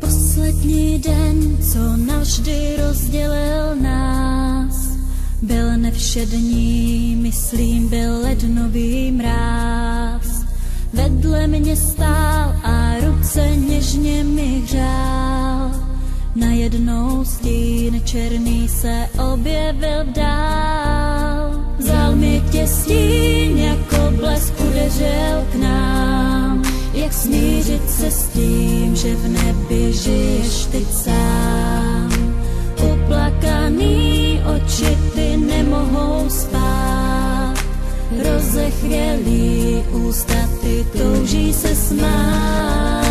Poslední den, co navždy rozdělil nás, byl nevšední, myslím, byl lednový mráz. Vedle mě stál a ruce něžně mi hřál. Najednou stín černý se objevil dál. Vzal mi tě stín, jako blesk udeřil k nám. Jak smířit se s tím, že v nebi žiješ teď sám? Uplakaný oči ty nemohou spát, rozechvělý ústa ty touží se smát.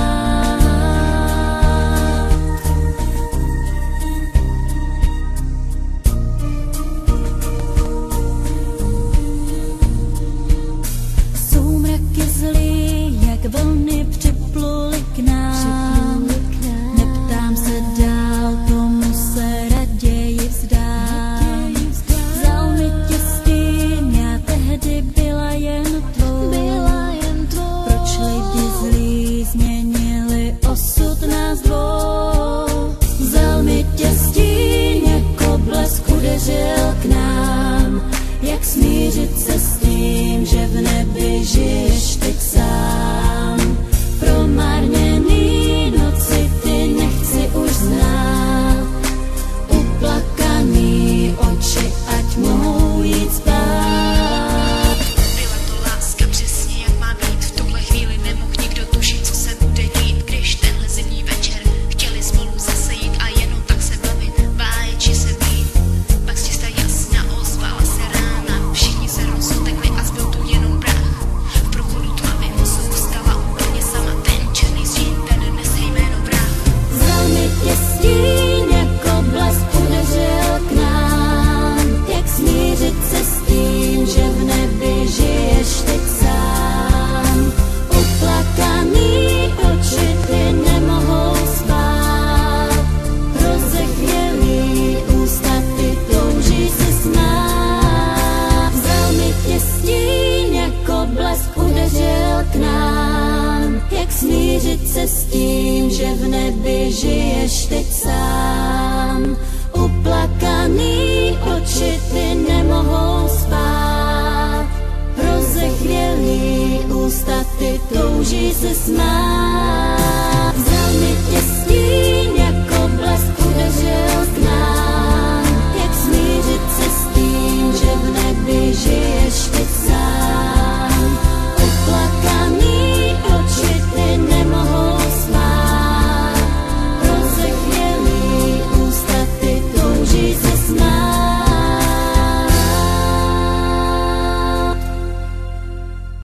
Soumrak je zlý, jak vlny připluly k nám. Neptám se dál, tomu se raději vzdám. Vzal mi tě stín, já tehdy byla jen tvou. Proč lidi zlí změnili osud nás dvou? Vzal mi tě stín, jako blesk udeřil k nám. Jak smířit se s tím, že v nebi žiješ teď sám? Promarněný noci ty nechci už znát. Uplakaný oči, ať mohou jít spát. Byla to láska přesně jak má být. V tuhle chvíli nemohl nikdo tušit, co se bude dít. Když tenhle zimní večer chtěli spolu zase jít a jenom tak se bavit, báječi se být. Pak z čista jasna ozvala se rána. Všichni se rozutekli a zbyl tu jenom prach. V průchodu tmavě zůstala úplně sama. Ten černý stín, ten nese jméno vrah. Vzal mi tě stín, jako blesk udeřil k nám. Jak smířit se s tím, že v nebi žiješ teď sám? Uplakaný oči ty nemohou spát, rozechvělý ústa ty touží se smát. Vzal mi tě stín, jako blesk udeřil k nám. Jak smířit se s tím, že v nebi žiješ teď sám? Uplakaný oči ty nemohou spát, rozechvělý ústa ty touží se smát.